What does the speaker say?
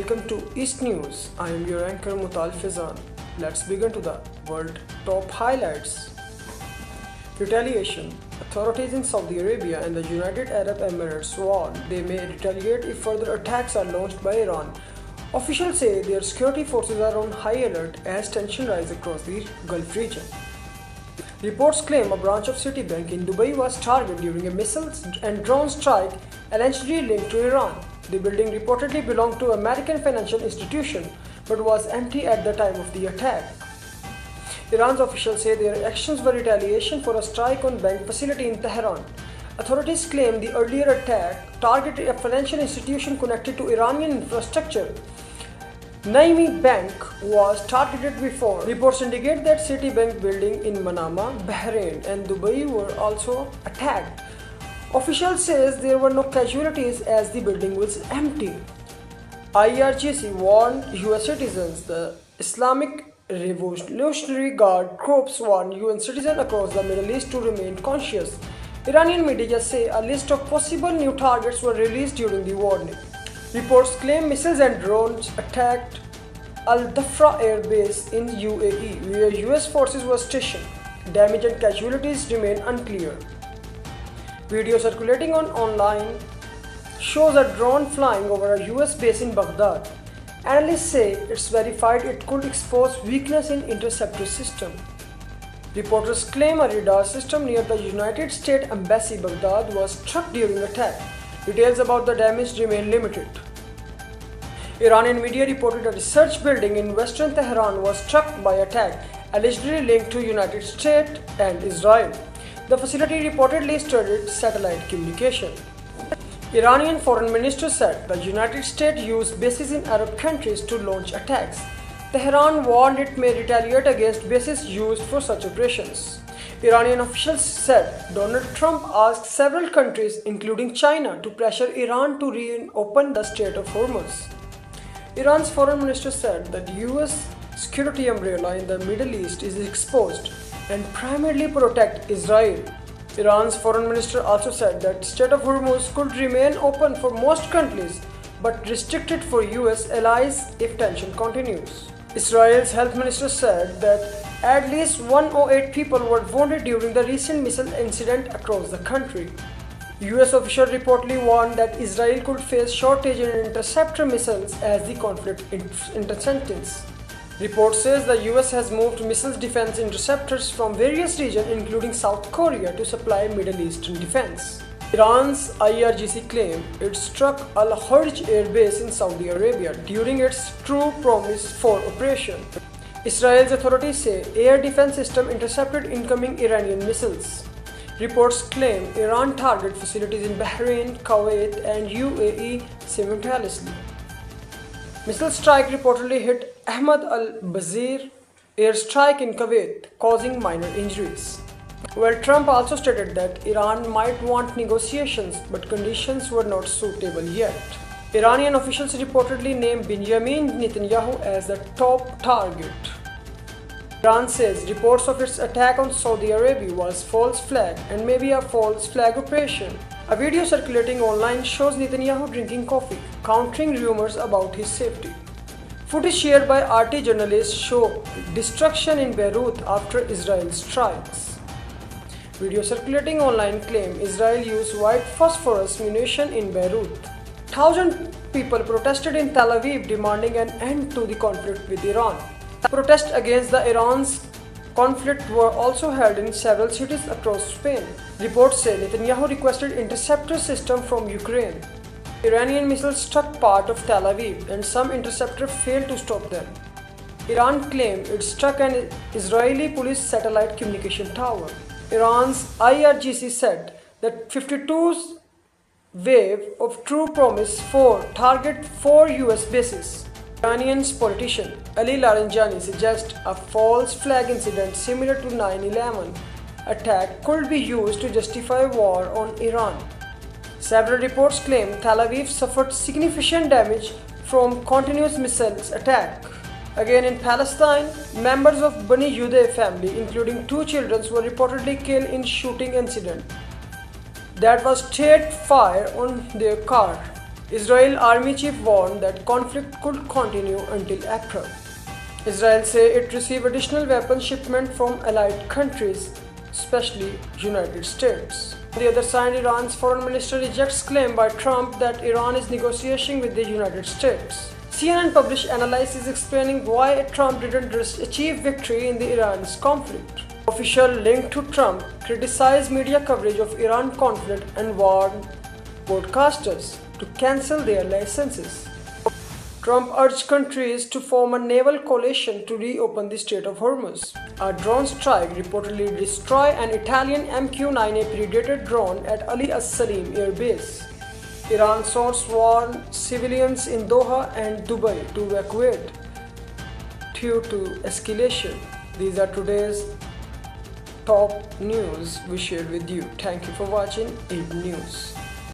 welcome to East News. I am your anchor Mutal Fizan. Let's begin to the world top highlights. Retaliation. Authorities in Saudi Arabia and the United Arab Emirates warn they may retaliate if further attacks are launched by Iran. Officials say their security forces are on high alert as tension rises across the Gulf region. Reports claim a branch of Citibank in Dubai was targeted during a missile and drone strike allegedly linked to Iran. The building reportedly belonged to an American financial institution but was empty at the time of the attack. Iran's officials say their actions were retaliation for a strike on bank facility in Tehran. Authorities claim the earlier attack targeted a financial institution connected to Iranian infrastructure. Naimi Bank was targeted before. Reports indicate that Citibank building in Manama, Bahrain and Dubai were also attacked. Officials says there were no casualties as the building was empty. IRGC warned US citizens. The Islamic Revolutionary Guard Corps warned UN citizens across the Middle East to remain conscious. Iranian media say a list of possible new targets were released during the warning. Reports claim missiles and drones attacked Al Dhafra Air Base in UAE, where US forces were stationed. Damage and casualties remain unclear. Video circulating online shows a drone flying over a US base in Baghdad. Analysts say it's verified it could expose weakness in interceptor system. Reporters claim a radar system near the United States Embassy Baghdad was struck during attack. Details about the damage remain limited. Iranian media reported a research building in western Tehran was struck by attack allegedly linked to United States and Israel. The facility reportedly studied satellite communication. Iranian foreign minister said the United States used bases in Arab countries to launch attacks. Tehran warned it may retaliate against bases used for such operations. Iranian officials said Donald Trump asked several countries, including China, to pressure Iran to reopen the Strait of Hormuz. Iran's foreign minister said that US security umbrella in the Middle East is exposed and primarily protect Israel. Iran's foreign minister also said that Strait of Hormuz could remain open for most countries but restricted for US allies if tension continues. Israel's health minister said that at least 108 people were wounded during the recent missile incident across the country. US officials reportedly warned that Israel could face shortage in interceptor missiles as the conflict intensifes. Report says the US has moved missile defense interceptors from various regions including South Korea to supply Middle Eastern defense. Iran's IRGC claimed it struck Al-Hurj air base in Saudi Arabia during its True Promise 4 operation. Israel's authorities say air defense system intercepted incoming Iranian missiles. Reports claim Iran targeted facilities in Bahrain, Kuwait and UAE simultaneously. Missile strike reportedly hit Ahmad al-Bazir airstrike in Kuwait, causing minor injuries. Well, Trump also stated that Iran might want negotiations, but conditions were not suitable yet. Iranian officials reportedly named Benjamin Netanyahu as the top target. Iran says reports of its attack on Saudi Arabia was false flag and maybe a false flag operation. A video circulating online shows Netanyahu drinking coffee, countering rumors about his safety. Footage shared by RT journalists show destruction in Beirut after Israel strikes. Video circulating online claim Israel used white phosphorus munition in Beirut. Thousands people protested in Tel Aviv demanding an end to the conflict with Iran. Protests against the Iran's conflict were also held in several cities across Spain. Reports say Netanyahu requested interceptor system from Ukraine. Iranian missiles struck part of Tel Aviv and some interceptors failed to stop them. Iran claimed it struck an Israeli police satellite communication tower. Iran's IRGC said that 52's wave of True Promise 4 targeted 4 US bases. Iranian politician Ali Larijani suggests a false flag incident similar to 9/11 attack could be used to justify war on Iran. Several reports claim Tel Aviv suffered significant damage from continuous missiles attack. Again in Palestine, members of Bani Yudeh family, including 2 children, were reportedly killed in shooting incident that was set fire on their car. Israel Army Chief warned that conflict could continue until April. Israel said it received additional weapon shipment from allied countries, especially United States. On the other side, Iran's foreign minister rejects claim by Trump that Iran is negotiating with the United States. CNN published analysis explaining why Trump didn't achieve victory in the Iran's conflict. Official linked to Trump criticized media coverage of Iran conflict and warned broadcasters to cancel their licenses. Trump urged countries to form a naval coalition to reopen the Strait of Hormuz. A drone strike reportedly destroyed an Italian MQ-9A Predator drone at Ali as-Salim Air Base. Iran source warned civilians in Doha and Dubai to evacuate due to escalation. These are today's top news we shared with you. Thank you for watching 8 News.